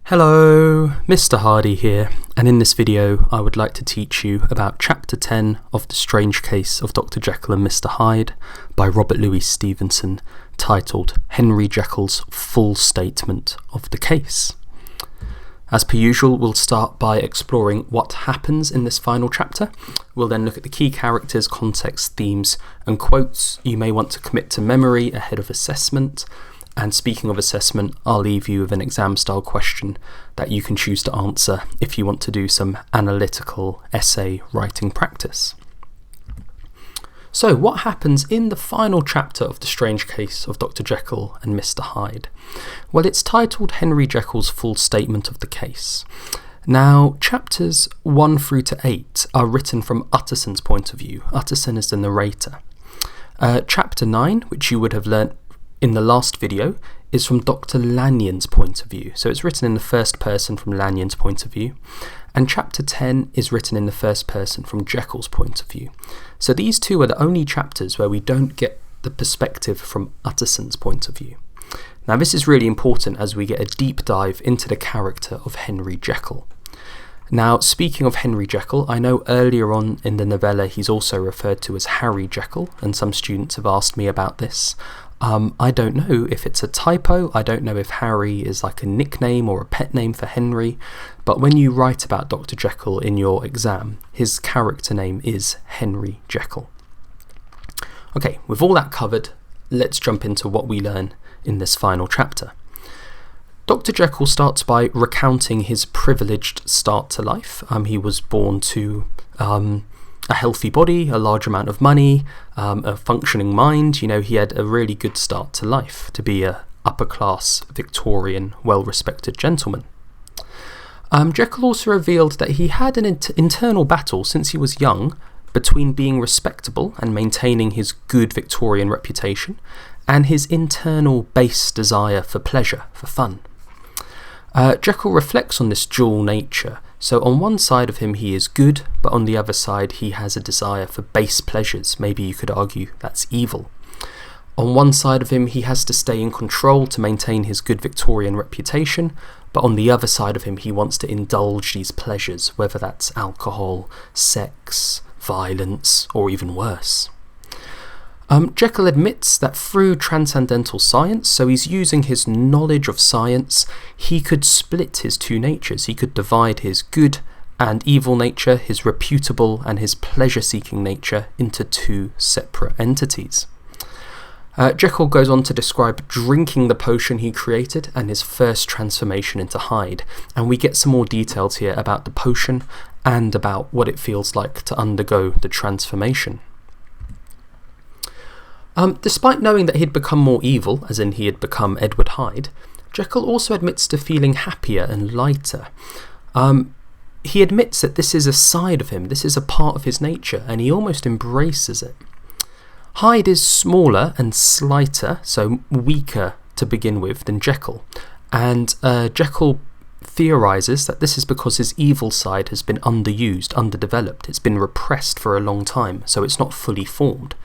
Hello, Mr. Hardy here, and in this video I would like to teach you about Chapter 10 of The Strange Case of Dr. Jekyll and Mr. Hyde by Robert Louis Stevenson, titled Henry Jekyll's Full Statement of the Case. As per usual, we'll start by exploring what happens in this final chapter. We'll then look at the key characters, context, themes, and quotes you may want to commit to memory ahead of assessment. And speaking of assessment, I'll leave you with an exam-style question that you can choose to answer if you want to do some analytical essay writing practice. So, what happens in the final chapter of The Strange Case of Dr. Jekyll and Mr. Hyde? Well, it's titled Henry Jekyll's Full Statement of the Case. Now, chapters 1 through to 8 are written from Utterson's point of view. Utterson is the narrator. Chapter 9, which you would have learnt in the last video, is from Dr. Lanyon's point of view. So it's written in the first person from Lanyon's point of view. And chapter 10 is written in the first person from Jekyll's point of view. So these two are the only chapters where we don't get the perspective from Utterson's point of view. Now this is really important as we get a deep dive into the character of Henry Jekyll. Now, speaking of Henry Jekyll, I know earlier on in the novella he's also referred to as Harry Jekyll, and some students have asked me about this. I don't know if it's a typo, I don't know if Harry is like a nickname or a pet name for Henry, but when you write about Dr. Jekyll in your exam, his character name is Henry Jekyll. Okay, with all that covered, let's jump into what we learn in this final chapter. Dr. Jekyll starts by recounting his privileged start to life. He was born to a healthy body, a large amount of money, a functioning mind. You know, he had a really good start to life to be a upper-class, Victorian, well-respected gentleman. Jekyll also revealed that he had an internal battle since he was young between being respectable and maintaining his good Victorian reputation and his internal base desire for pleasure, for fun. Jekyll reflects on this dual nature. So on one side of him he is good, but on the other side he has a desire for base pleasures. Maybe you could argue that's evil. On one side of him he has to stay in control to maintain his good Victorian reputation, but on the other side of him he wants to indulge these pleasures, whether that's alcohol, sex, violence, or even worse. Jekyll admits that through transcendental science, so he's using his knowledge of science, he could split his two natures. He could divide his good and evil nature, his reputable and his pleasure-seeking nature, into two separate entities. Jekyll goes on to describe drinking the potion he created and his first transformation into Hyde, and we get some more details here about the potion and about what it feels like to undergo the transformation. Despite knowing that he'd become more evil, as in he had become Edward Hyde, Jekyll also admits to feeling happier and lighter. He admits that this is a side of him, this is a part of his nature, and he almost embraces it. Hyde is smaller and slighter, so weaker to begin with, than Jekyll, and Jekyll theorises that this is because his evil side has been underused, underdeveloped. It's been repressed for a long time, so it's not fully formed.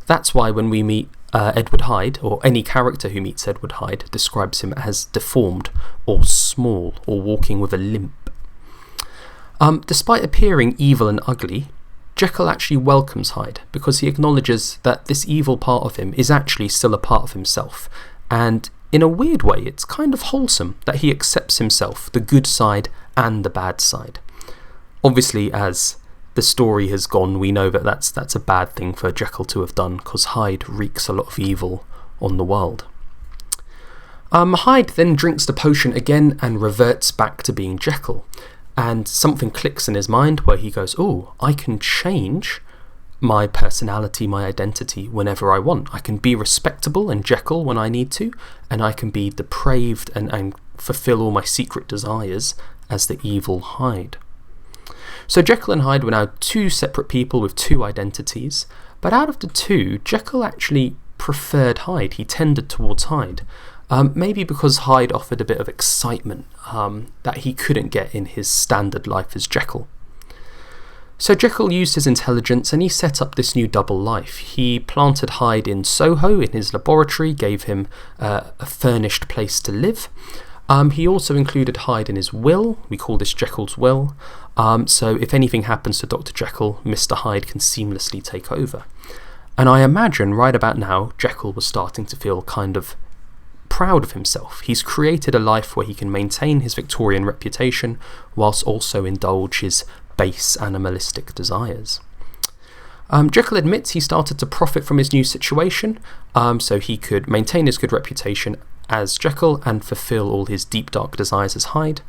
That's why when we meet Edward Hyde, or any character who meets Edward Hyde, describes him as deformed or small or walking with a limp. Despite appearing evil and ugly, Jekyll actually welcomes Hyde because he acknowledges that this evil part of him is actually still a part of himself, and in a weird way it's kind of wholesome that he accepts himself, the good side and the bad side. Obviously, as the story has gone, we know that that's a bad thing for Jekyll to have done, because Hyde wreaks a lot of evil on the world. Hyde then drinks the potion again and reverts back to being Jekyll, and something clicks in his mind where he goes, oh, I can change my personality, my identity whenever I want. I can be respectable and Jekyll when I need to, and I can be depraved and fulfill all my secret desires as the evil Hyde. So Jekyll and Hyde were now two separate people with two identities, but out of the two, Jekyll actually preferred Hyde. He tended towards Hyde, maybe because Hyde offered a bit of excitement that he couldn't get in his standard life as Jekyll. So Jekyll used his intelligence and he set up this new double life. He planted Hyde in Soho in his laboratory, gave him a furnished place to live, He also included Hyde in his will. We call this Jekyll's will. So if anything happens to Dr. Jekyll, Mr. Hyde can seamlessly take over. And I imagine right about now, Jekyll was starting to feel kind of proud of himself. He's created a life where he can maintain his Victorian reputation whilst also indulge his base animalistic desires. Jekyll admits he started to profit from his new situation, so he could maintain his good reputation as Jekyll and fulfill all his deep dark desires as Hyde,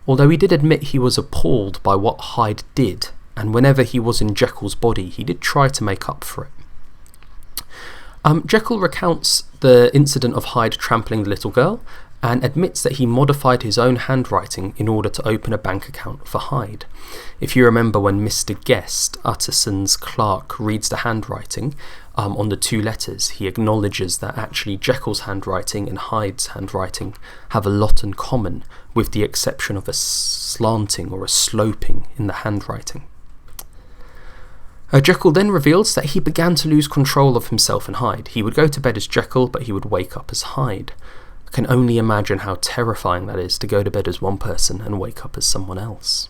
although he did admit he was appalled by what Hyde did, and whenever he was in Jekyll's body he did try to make up for it. Jekyll recounts the incident of Hyde trampling the little girl and admits that he modified his own handwriting in order to open a bank account for Hyde. If you remember when Mr. Guest, Utterson's clerk, reads the handwriting on the two letters, he acknowledges that actually Jekyll's handwriting and Hyde's handwriting have a lot in common, with the exception of a slanting or a sloping in the handwriting. Jekyll then reveals that he began to lose control of himself and Hyde. He would go to bed as Jekyll, but he would wake up as Hyde. I can only imagine how terrifying that is, to go to bed as one person and wake up as someone else.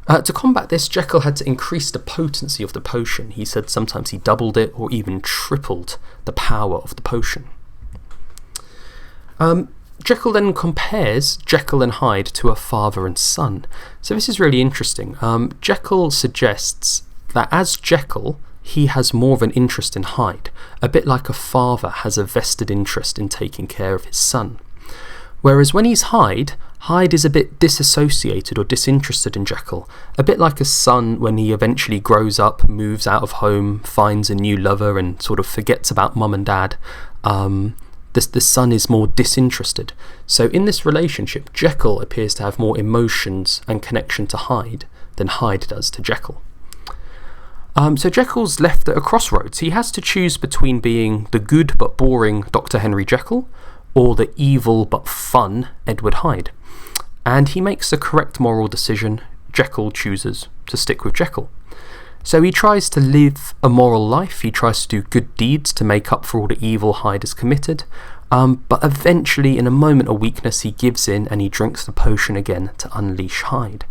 To combat this, Jekyll had to increase the potency of the potion. He said sometimes he doubled it or even tripled the power of the potion. Jekyll then compares Jekyll and Hyde to a father and son. So this is really interesting. Jekyll suggests that as Jekyll, he has more of an interest in Hyde, a bit like a father has a vested interest in taking care of his son. Whereas when he's Hyde, Hyde is a bit disassociated or disinterested in Jekyll, a bit like a son when he eventually grows up, moves out of home, finds a new lover and sort of forgets about mum and dad. The son is more disinterested. So in this relationship, Jekyll appears to have more emotions and connection to Hyde than Hyde does to Jekyll. So Jekyll's left at a crossroads. He has to choose between being the good but boring Dr. Henry Jekyll or the evil but fun Edward Hyde. And he makes the correct moral decision. Jekyll chooses to stick with Jekyll. So he tries to live a moral life, he tries to do good deeds to make up for all the evil Hyde has committed, but eventually in a moment of weakness he gives in and he drinks the potion again to unleash Hyde.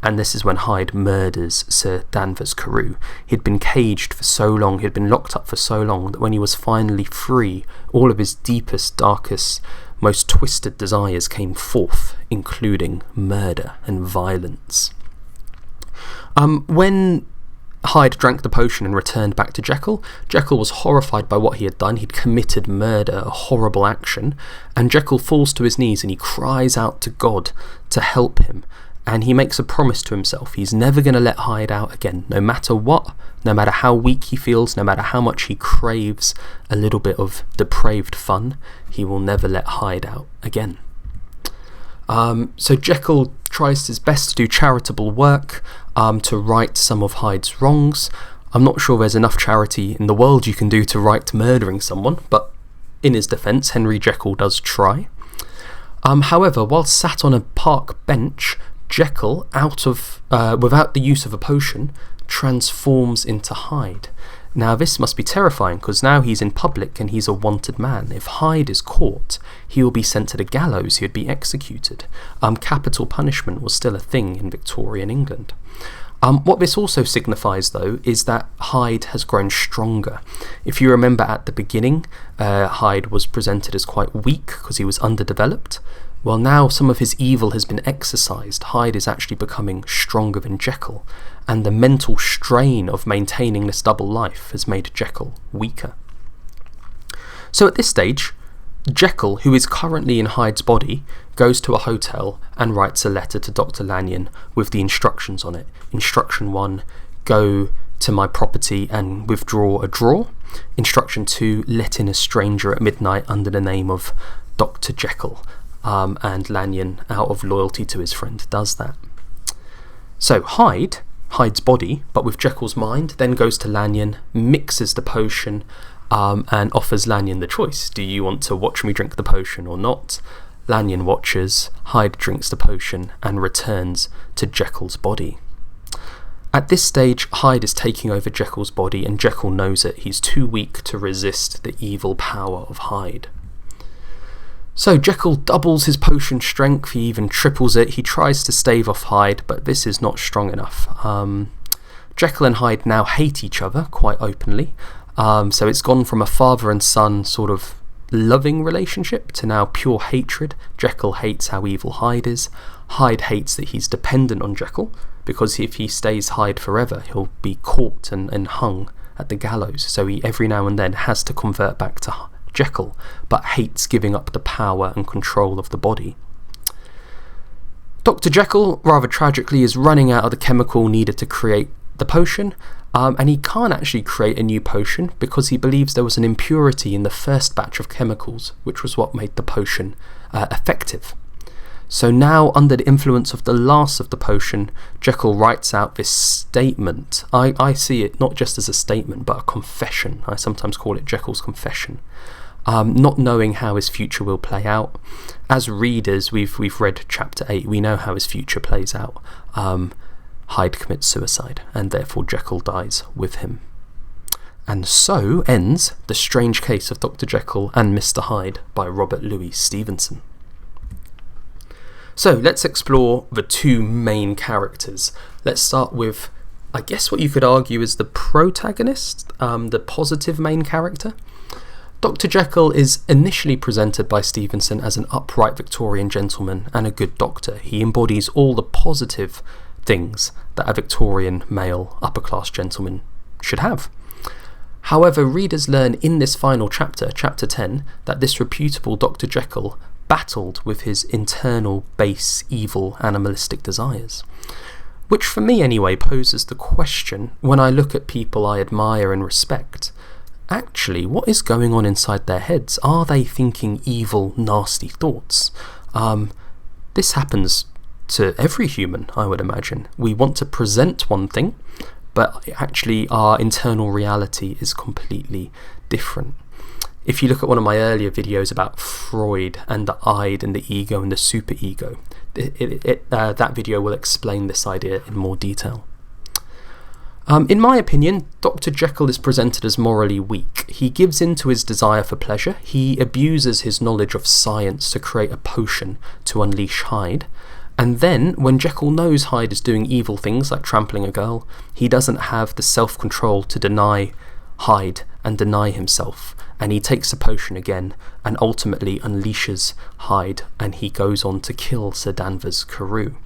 And this is when Hyde murders Sir Danvers Carew. He'd been caged for so long, he'd been locked up for so long, that when he was finally free, all of his deepest, darkest, most twisted desires came forth, including murder and violence. When Hyde drank the potion and returned back to Jekyll, Jekyll was horrified by what he had done. He'd committed murder, a horrible action, and Jekyll falls to his knees and he cries out to God to help him. And he makes a promise to himself. He's never going to let Hyde out again, no matter what, no matter how weak he feels, no matter how much he craves a little bit of depraved fun, he will never let Hyde out again. So Jekyll tries his best to do charitable work, to right some of Hyde's wrongs. I'm not sure there's enough charity in the world you can do to right murdering someone, but in his defence, Henry Jekyll does try. However, while sat on a park bench, Jekyll, without the use of a potion, transforms into Hyde. Now this must be terrifying, because now he's in public and he's a wanted man. If Hyde is caught, he will be sent to the gallows, he would be executed. Capital punishment was still a thing in Victorian England. What this also signifies, though, is that Hyde has grown stronger. If you remember at the beginning, Hyde was presented as quite weak because he was underdeveloped. Well, now some of his evil has been exorcised. Hyde is actually becoming stronger than Jekyll, and the mental strain of maintaining this double life has made Jekyll weaker. So at this stage, Jekyll, who is currently in Hyde's body, goes to a hotel and writes a letter to Dr. Lanyon with the instructions on it. Instruction 1, go to my property and withdraw a drawer. Instruction 2, let in a stranger at midnight under the name of Dr. Jekyll. And Lanyon, out of loyalty to his friend, does that. So Hyde's body, but with Jekyll's mind, then goes to Lanyon, mixes the potion, and offers Lanyon the choice. Do you want to watch me drink the potion or not? Lanyon watches, Hyde drinks the potion, and returns to Jekyll's body. At this stage, Hyde is taking over Jekyll's body, and Jekyll knows it. He's too weak to resist the evil power of Hyde. So Jekyll doubles his potion strength, he even triples it, he tries to stave off Hyde, but this is not strong enough. Jekyll and Hyde now hate each other quite openly, so it's gone from a father and son sort of loving relationship to now pure hatred. Jekyll hates how evil Hyde is. Hyde hates that he's dependent on Jekyll, because if he stays Hyde forever, he'll be caught and hung at the gallows, so he every now and then has to convert back to Jekyll, but hates giving up the power and control of the body. Dr. Jekyll, rather tragically, is running out of the chemical needed to create the potion, and he can't actually create a new potion because he believes there was an impurity in the first batch of chemicals, which was what made the potion effective. So now, under the influence of the last of the potion, Jekyll writes out this statement. I see it not just as a statement, but a confession. I sometimes call it Jekyll's confession. Not knowing how his future will play out. As readers, we've read chapter 8, we know how his future plays out. Hyde commits suicide, and therefore Jekyll dies with him. And so ends The Strange Case of Dr. Jekyll and Mr. Hyde by Robert Louis Stevenson. So let's explore the two main characters. Let's start with, I guess what you could argue is the protagonist, the positive main character. Dr. Jekyll is initially presented by Stevenson as an upright Victorian gentleman and a good doctor. He embodies all the positive things that a Victorian male upper-class gentleman should have. However, readers learn in this final chapter, chapter 10, that this reputable Dr. Jekyll battled with his internal, base, evil, animalistic desires. Which for me anyway poses the question, when I look at people I admire and respect, actually, what is going on inside their heads? Are they thinking evil, nasty thoughts? This happens to every human, I would imagine. We want to present one thing, but actually our internal reality is completely different. If you look at one of my earlier videos about Freud and the id and the ego and the superego, that video will explain this idea in more detail. In my opinion, Dr. Jekyll is presented as morally weak. He gives in to his desire for pleasure. He abuses his knowledge of science to create a potion to unleash Hyde. And then, when Jekyll knows Hyde is doing evil things like trampling a girl, he doesn't have the self-control to deny Hyde and deny himself. And he takes the potion again and ultimately unleashes Hyde, and he goes on to kill Sir Danvers Carew.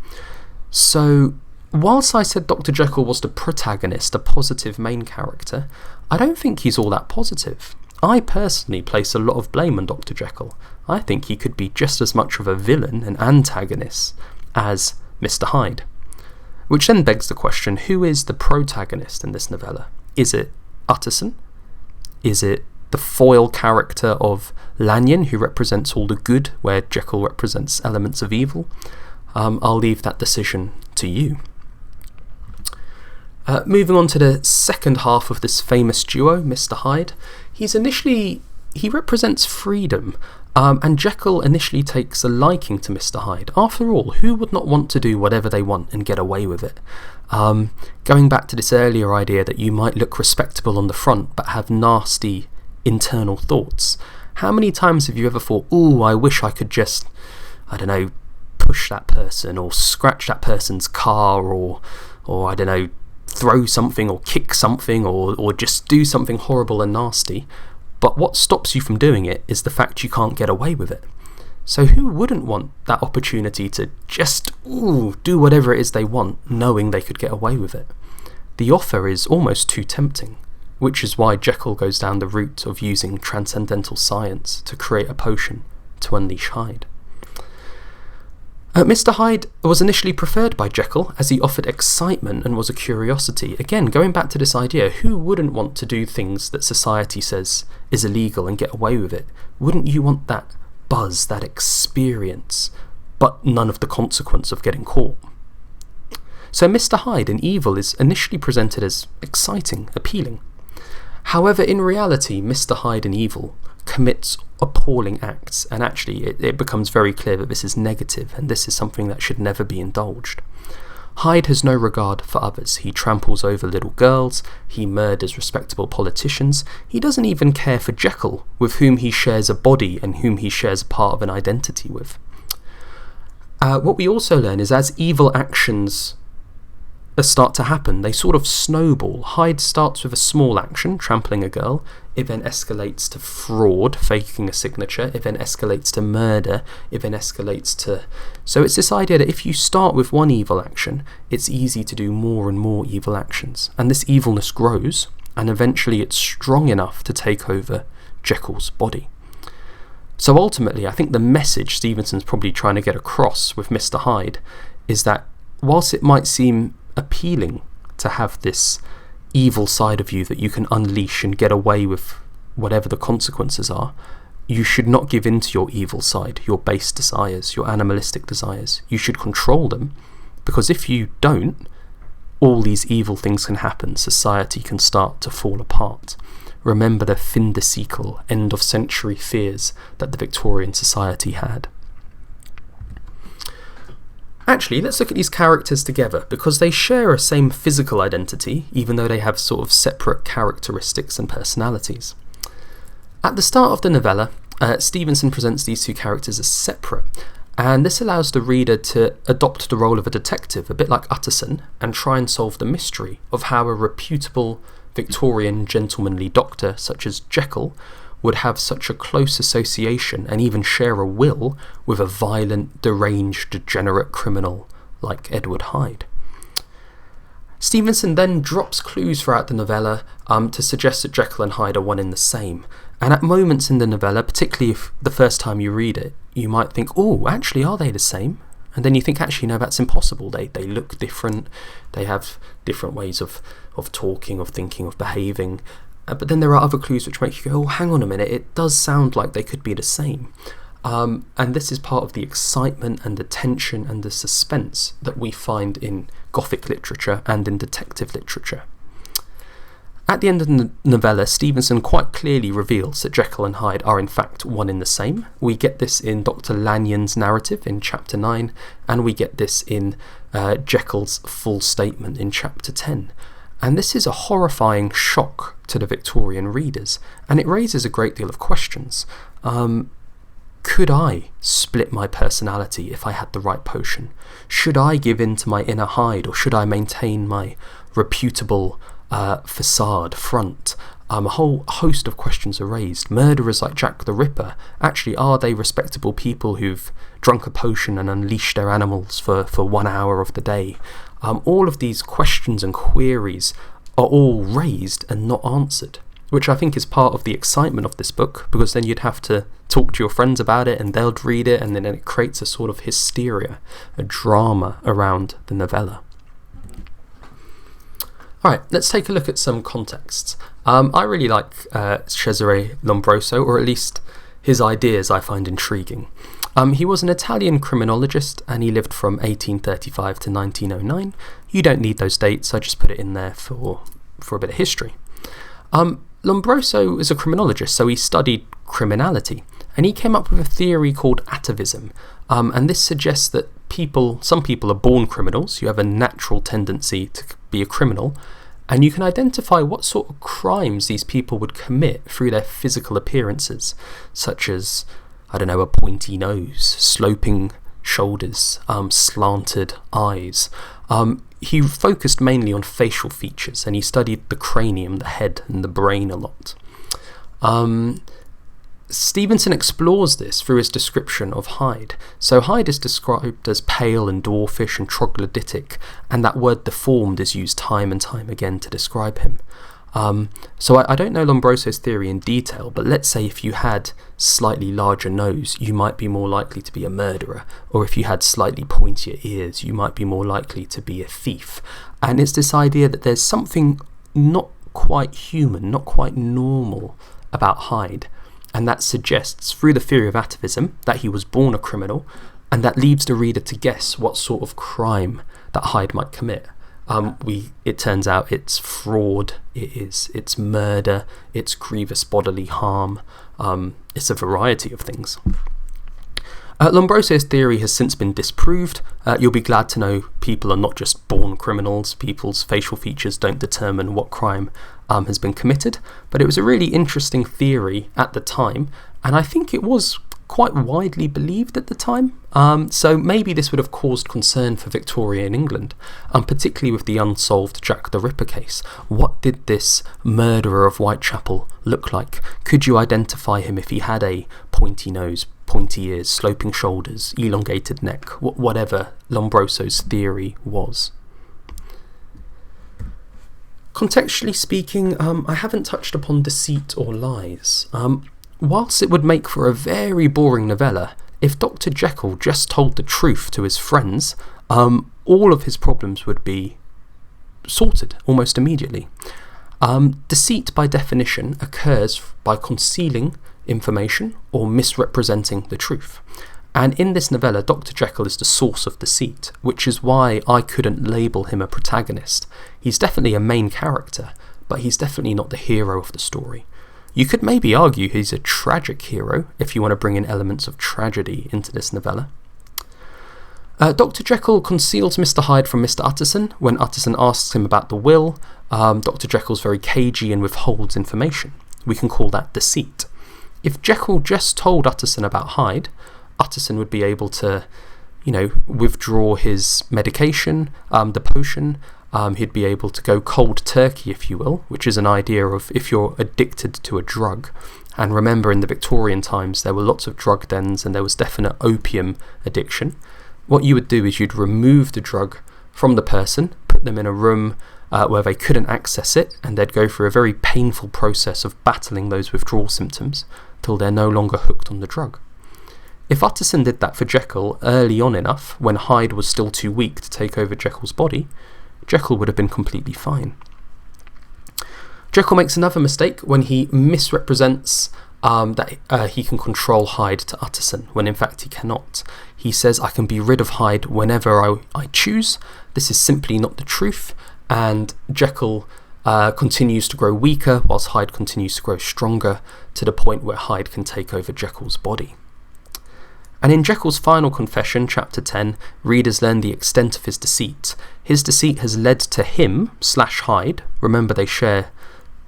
So, whilst I said Dr. Jekyll was the protagonist, a positive main character, I don't think he's all that positive. I personally place a lot of blame on Dr. Jekyll. I think he could be just as much of a villain, an antagonist, as Mr. Hyde. Which then begs the question, who is the protagonist in this novella? Is it Utterson? Is it the foil character of Lanyon, who represents all the good, where Jekyll represents elements of evil? I'll leave that decision to you. Moving on to the second half of this famous duo, Mr. Hyde. He represents freedom, and Jekyll initially takes a liking to Mr. Hyde. After all, who would not want to do whatever they want and get away with it? Going back to this earlier idea that you might look respectable on the front but have nasty internal thoughts. How many times have you ever thought, ooh, I wish I could just, I don't know, push that person or scratch that person's car or I don't know, throw something or kick something or just do something horrible and nasty, but what stops you from doing it is the fact you can't get away with it. So who wouldn't want that opportunity to just do whatever it is they want, knowing they could get away with it? The offer is almost too tempting, which is why Jekyll goes down the route of using transcendental science to create a potion to unleash Hyde. Mr. Hyde was initially preferred by Jekyll as he offered excitement and was a curiosity. Again, going back to this idea, who wouldn't want to do things that society says is illegal and get away with it? Wouldn't you want that buzz, that experience, but none of the consequence of getting caught? So Mr. Hyde in Evil is initially presented as exciting, appealing. However, in reality, Mr. Hyde in Evil commits appalling acts, and actually it becomes very clear that this is negative and this is something that should never be indulged. Hyde has no regard for others. He tramples over little girls, he murders respectable politicians, he doesn't even care for Jekyll, with whom he shares a body and whom he shares a part of an identity with. What we also learn is as evil actions start to happen, they sort of snowball. Hyde starts with a small action, trampling a girl. It then escalates to fraud, faking a signature. It then escalates to murder. It then escalates to... So it's this idea that if you start with one evil action, it's easy to do more and more evil actions. And this evilness grows, and eventually it's strong enough to take over Jekyll's body. So ultimately, I think the message Stevenson's probably trying to get across with Mr. Hyde is that whilst it might seem appealing to have this evil side of you that you can unleash and get away with whatever the consequences are, you should not give in to your evil side, your base desires, your animalistic desires. You should control them, because if you don't, all these evil things can happen. Society can start to fall apart. Remember the fin de siècle, end of century fears that the Victorian society had. Actually, let's look at these characters together, because they share a same physical identity, even though they have sort of separate characteristics and personalities. At the start of the novella, Stevenson presents these two characters as separate, and this allows the reader to adopt the role of a detective, a bit like Utterson, and try and solve the mystery of how a reputable Victorian gentlemanly doctor such as Jekyll would have such a close association and even share a will with a violent, deranged, degenerate criminal like Edward Hyde. Stevenson then drops clues throughout the novella to suggest that Jekyll and Hyde are one and the same, and at moments in the novella, particularly if the first time you read it, you might think, oh, actually, are they the same? And then you think, actually, no, that's impossible. They look different, they have different ways of talking, of thinking, of behaving. But then there are other clues which make you go, oh, hang on a minute, it does sound like they could be the same. And this is part of the excitement and the tension and the suspense that we find in Gothic literature and in detective literature. At the end of the novella, Stevenson quite clearly reveals that Jekyll and Hyde are in fact one and the same. We get this in Dr. Lanyon's narrative in chapter 9, and we get this in Jekyll's full statement in chapter 10. And this is a horrifying shock to the Victorian readers, and it raises a great deal of questions. Could I split my personality if I had the right potion? Should I give in to my inner Hyde, or should I maintain my reputable facade, front? A whole host of questions are raised. Murderers like Jack the Ripper, actually, are they respectable people who've drunk a potion and unleashed their animals for 1 hour of the day? All of these questions and queries are all raised and not answered, which I think is part of the excitement of this book, because then you'd have to talk to your friends about it and they'll read it, and then it creates a sort of hysteria, a drama around the novella. Alright, let's take a look at some contexts. I really like Cesare Lombroso, or at least his ideas I find intriguing. He was an Italian criminologist, and he lived from 1835 to 1909. You don't need those dates, I just put it in there for a bit of history. Lombroso is a criminologist, so he studied criminality, and he came up with a theory called atavism, and this suggests that some people are born criminals. You have a natural tendency to be a criminal, and you can identify what sort of crimes these people would commit through their physical appearances, such as, I don't know, a pointy nose, sloping shoulders, slanted eyes. He focused mainly on facial features, and he studied the cranium, the head, and the brain a lot. Stevenson explores this through his description of Hyde. So Hyde is described as pale and dwarfish and troglodytic, and that word deformed is used time and time again to describe him. So I don't know Lombroso's theory in detail, but let's say if you had slightly larger nose, you might be more likely to be a murderer, or if you had slightly pointier ears, you might be more likely to be a thief. And it's this idea that there's something not quite human, not quite normal about Hyde, and that suggests, through the theory of atavism, that he was born a criminal, and that leaves the reader to guess what sort of crime that Hyde might commit. It turns out it's fraud, it's murder, it's grievous bodily harm, it's a variety of things. Lombroso's theory has since been disproved. You'll be glad to know people are not just born criminals. People's facial features don't determine what crime has been committed. But it was a really interesting theory at the time, and I think it was quite widely believed at the time. So maybe this would have caused concern for Victorian England, particularly with the unsolved Jack the Ripper case. What did this murderer of Whitechapel look like? Could you identify him if he had a pointy nose, pointy ears, sloping shoulders, elongated neck, whatever Lombroso's theory was? Contextually speaking, I haven't touched upon deceit or lies. Whilst it would make for a very boring novella, if Dr. Jekyll just told the truth to his friends, all of his problems would be sorted almost immediately. Deceit, by definition, occurs by concealing information or misrepresenting the truth. And in this novella, Dr. Jekyll is the source of deceit, which is why I couldn't label him a protagonist. He's definitely a main character, but he's definitely not the hero of the story. You could maybe argue he's a tragic hero if you want to bring in elements of tragedy into this novella. Dr. Jekyll conceals Mr. Hyde from Mr. Utterson. When Utterson asks him about the will, Dr. Jekyll's very cagey and withholds information. We can call that deceit. If Jekyll just told Utterson about Hyde, Utterson would be able to, withdraw his medication, the potion. He'd be able to go cold turkey, if you will, which is an idea of if you're addicted to a drug. And remember, in the Victorian times, there were lots of drug dens and there was definite opium addiction. What you would do is you'd remove the drug from the person, put them in a room where they couldn't access it, and they'd go through a very painful process of battling those withdrawal symptoms till they're no longer hooked on the drug. If Utterson did that for Jekyll early on enough, when Hyde was still too weak to take over Jekyll's body, Jekyll would have been completely fine. Jekyll makes another mistake when he misrepresents that he can control Hyde to Utterson, when in fact he cannot. He says, I can be rid of Hyde whenever I choose. This is simply not the truth, and Jekyll continues to grow weaker whilst Hyde continues to grow stronger, to the point where Hyde can take over Jekyll's body. And in Jekyll's final confession, chapter 10, readers learn the extent of his deceit. His deceit has led to him / Hyde, remember they share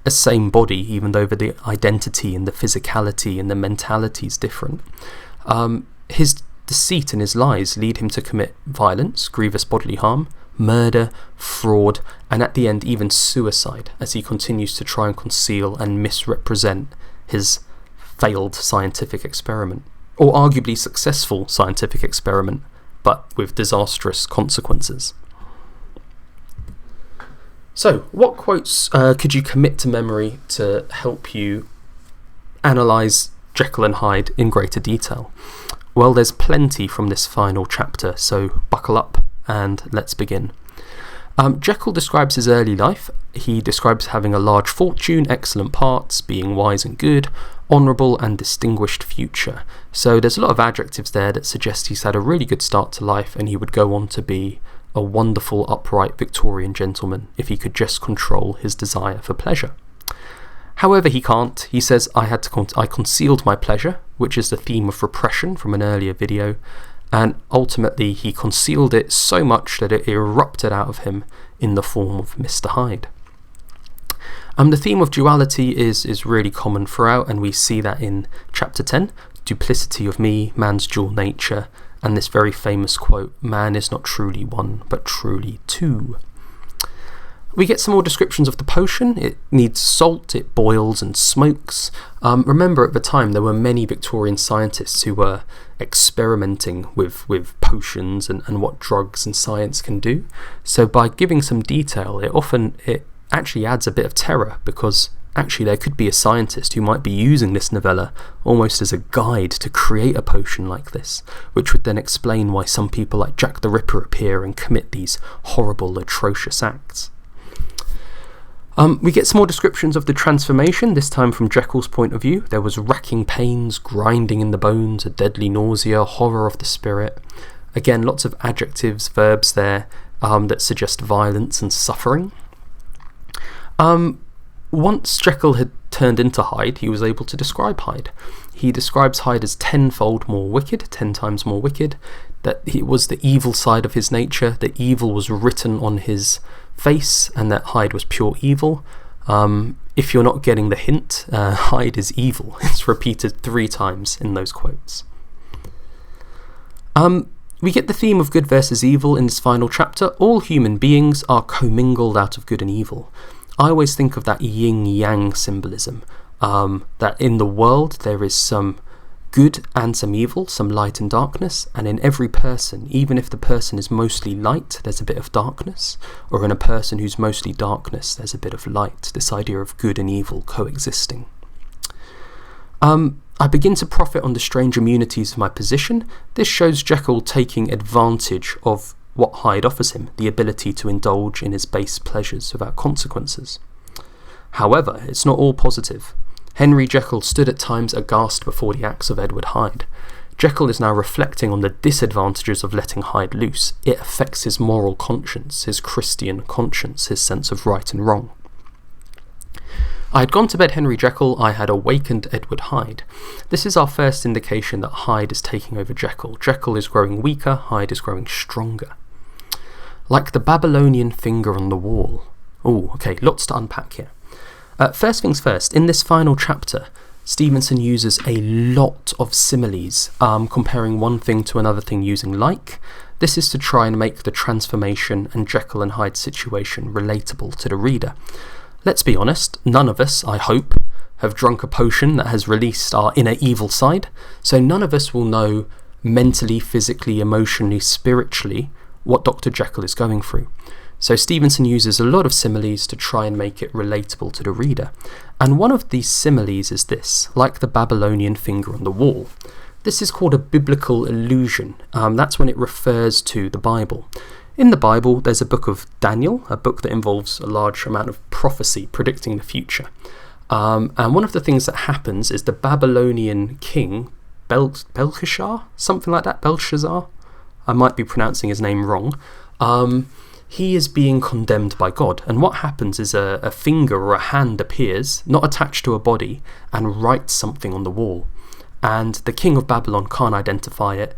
a same body even though the identity and the physicality and the mentality is different. His deceit and his lies lead him to commit violence, grievous bodily harm, murder, fraud, and at the end even suicide, as he continues to try and conceal and misrepresent his failed scientific experiment. Or arguably successful scientific experiment, but with disastrous consequences. So, what quotes could you commit to memory to help you analyse Jekyll and Hyde in greater detail? Well, there's plenty from this final chapter, so buckle up and let's begin. Jekyll describes his early life. He describes having a large fortune, excellent parts, being wise and good, honourable and distinguished future. So there's a lot of adjectives there that suggest he's had a really good start to life and he would go on to be a wonderful, upright Victorian gentleman if he could just control his desire for pleasure. However, he can't. He says, I concealed my pleasure, which is the theme of repression from an earlier video, and ultimately he concealed it so much that it erupted out of him in the form of Mr. Hyde. The theme of duality is really common throughout, and we see that in chapter 10, duplicity of me, man's dual nature, and this very famous quote, man is not truly one, but truly two. We get some more descriptions of the potion. It needs salt, it boils and smokes. Remember, at the time there were many Victorian scientists who were experimenting with potions and what drugs and science can do. So by giving some detail, it actually adds a bit of terror, because actually there could be a scientist who might be using this novella almost as a guide to create a potion like this, which would then explain why some people like Jack the Ripper appear and commit these horrible, atrocious acts. We get some more descriptions of the transformation, this time from Jekyll's point of view. There was racking pains, grinding in the bones, a deadly nausea, horror of the spirit. Again, lots of adjectives, verbs there that suggest violence and suffering. once Jekyll had turned into Hyde, he was able to describe Hyde. He describes Hyde as 10-fold more wicked, 10 times more wicked, that it was the evil side of his nature, that evil was written on his face, and that Hyde was pure evil. If you're not getting the hint, Hyde is evil. It's repeated 3 times in those quotes. We get the theme of good versus evil in this final chapter. All human beings are commingled out of good and evil. I always think of that yin-yang symbolism, that in the world there is some good and some evil, some light and darkness, and in every person, even if the person is mostly light, there's a bit of darkness, or in a person who's mostly darkness, there's a bit of light, this idea of good and evil coexisting. I begin to profit on the strange immunities of my position. This shows Jekyll taking advantage of what Hyde offers him, the ability to indulge in his base pleasures without consequences. However, it's not all positive. Henry Jekyll stood at times aghast before the acts of Edward Hyde. Jekyll is now reflecting on the disadvantages of letting Hyde loose. It affects his moral conscience, his Christian conscience, his sense of right and wrong. I had gone to bed Henry Jekyll, I had awakened Edward Hyde. This is our first indication that Hyde is taking over Jekyll. Jekyll is growing weaker, Hyde is growing stronger. Like the Babylonian finger on the wall. Oh, okay, lots to unpack here. First things first, in this final chapter, Stevenson uses a lot of similes, comparing one thing to another thing using like. This is to try and make the transformation and Jekyll and Hyde situation relatable to the reader. Let's be honest, none of us, I hope, have drunk a potion that has released our inner evil side, so none of us will know mentally, physically, emotionally, spiritually what Dr. Jekyll is going through. So Stevenson uses a lot of similes to try and make it relatable to the reader. And one of these similes is this, like the Babylonian finger on the wall. This is called a biblical allusion. That's when it refers to the Bible. In the Bible, there's a book of Daniel, a book that involves a large amount of prophecy predicting the future. And one of the things that happens is the Babylonian king, Belshazzar, something like that, Belshazzar, I might be pronouncing his name wrong, he is being condemned by God. And what happens is a finger or a hand appears, not attached to a body, and writes something on the wall. And the king of Babylon can't identify it.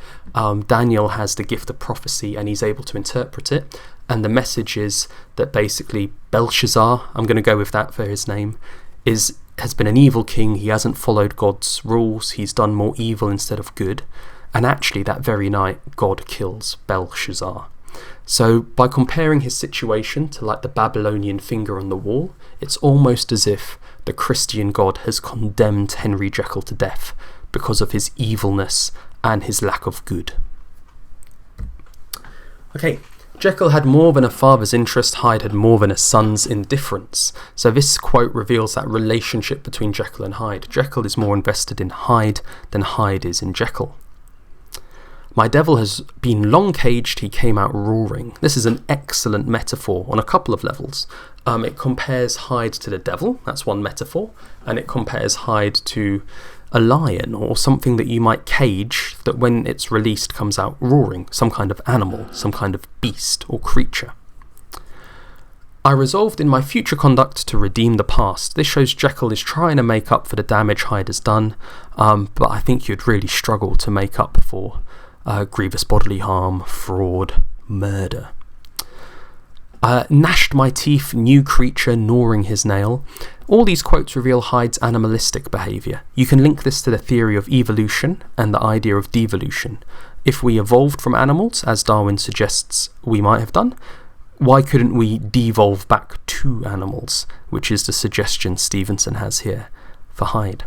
Daniel has the gift of prophecy and he's able to interpret it. And the message is that basically Belshazzar, I'm going to go with that for his name, has been an evil king. He hasn't followed God's rules. He's done more evil instead of good. And actually that very night, God kills Belshazzar. So by comparing his situation to like the Babylonian finger on the wall, it's almost as if the Christian God has condemned Henry Jekyll to death because of his evilness and his lack of good. Okay, Jekyll had more than a father's interest, Hyde had more than a son's indifference. So this quote reveals that relationship between Jekyll and Hyde. Jekyll is more invested in Hyde than Hyde is in Jekyll. My devil has been long caged, he came out roaring. This is an excellent metaphor on a couple of levels. It compares Hyde to the devil, that's one metaphor, and it compares Hyde to a lion or something that you might cage that when it's released comes out roaring, some kind of animal, some kind of beast or creature. I resolved in my future conduct to redeem the past. This shows Jekyll is trying to make up for the damage Hyde has done, but I think you'd really struggle to make up for grievous bodily harm, fraud, murder. Gnashed my teeth, new creature gnawing his nail. All these quotes reveal Hyde's animalistic behaviour. You can link this to the theory of evolution and the idea of devolution. If we evolved from animals, as Darwin suggests we might have done, why couldn't we devolve back to animals, which is the suggestion Stevenson has here for Hyde.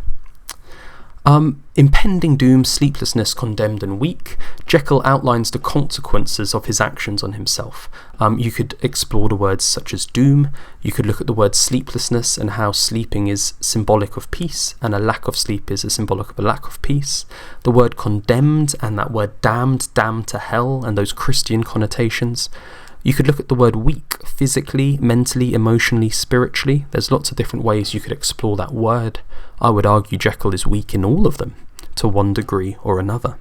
Impending doom, sleeplessness, condemned and weak. Jekyll outlines the consequences of his actions on himself. You could explore the words such as doom. You could look at the word sleeplessness and how sleeping is symbolic of peace and a lack of sleep is a symbolic of a lack of peace. The word condemned and that word damned to hell and those Christian connotations. You could look at the word weak, physically, mentally, emotionally, spiritually. There's lots of different ways you could explore that word. I would argue Jekyll is weak in all of them, to one degree or another.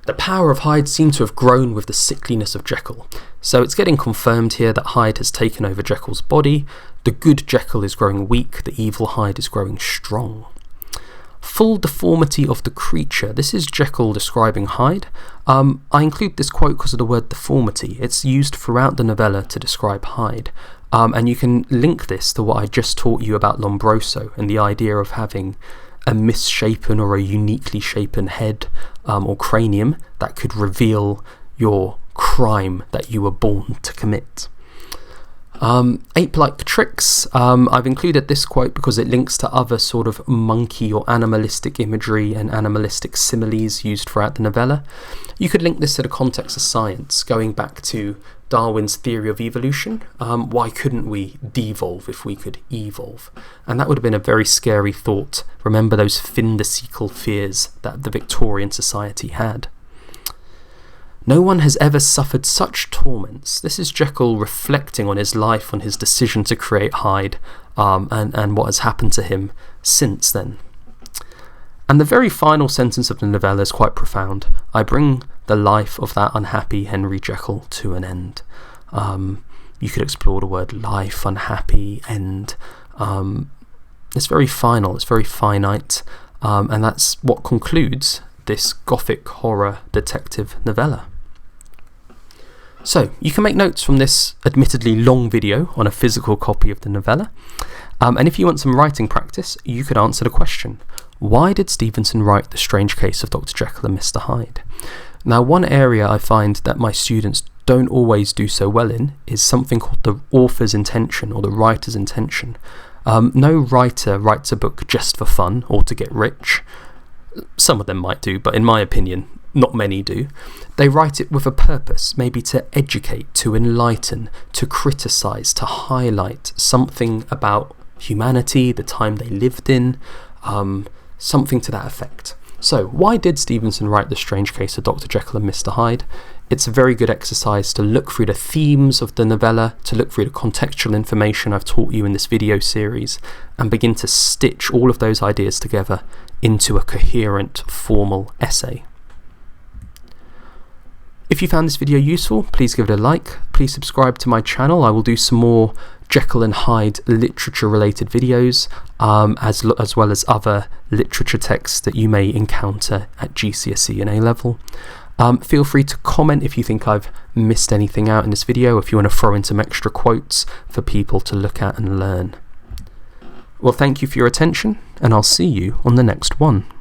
The power of Hyde seemed to have grown with the sickliness of Jekyll, so it's getting confirmed here that Hyde has taken over Jekyll's body. The good Jekyll is growing weak, the evil Hyde is growing strong. Full deformity of the creature. This is Jekyll describing Hyde. I include this quote because of the word deformity. It's used throughout the novella to describe Hyde. And you can link this to what I just taught you about Lombroso and the idea of having a misshapen or a uniquely shapen head or cranium that could reveal your crime that you were born to commit. Ape-like tricks. I've included this quote because it links to other sort of monkey or animalistic imagery and animalistic similes used throughout the novella. You could link this to the context of science, going back to Darwin's theory of evolution. Why couldn't we devolve if we could evolve? And that would have been a very scary thought. Remember those fin de siècle fears that the Victorian society had. No one has ever suffered such torments. This is Jekyll reflecting on his life, on his decision to create Hyde, and what has happened to him since then. And the very final sentence of the novella is quite profound. I bring the life of that unhappy Henry Jekyll to an end. You could explore the word life, unhappy, end. It's very final, it's very finite, and that's what concludes this gothic horror detective novella. So, you can make notes from this admittedly long video on a physical copy of the novella. And if you want some writing practice, you could answer the question, why did Stevenson write The Strange Case of Dr. Jekyll and Mr. Hyde? Now, one area I find that my students don't always do so well in is something called the author's intention or the writer's intention. No writer writes a book just for fun or to get rich. Some of them might do, but in my opinion, not many do. They write it with a purpose, maybe to educate, to enlighten, to criticise, to highlight something about humanity, the time they lived in, something to that effect. So, why did Stevenson write The Strange Case of Dr. Jekyll and Mr. Hyde? It's a very good exercise to look through the themes of the novella, to look through the contextual information I've taught you in this video series, and begin to stitch all of those ideas together into a coherent, formal essay. If you found this video useful, please give it a like. Please subscribe to my channel. I will do some more Jekyll and Hyde literature related videos, as well as other literature texts that you may encounter at GCSE and A-level. Feel free to comment if you think I've missed anything out in this video, if you want to throw in some extra quotes for people to look at and learn. Well, thank you for your attention, and I'll see you on the next one.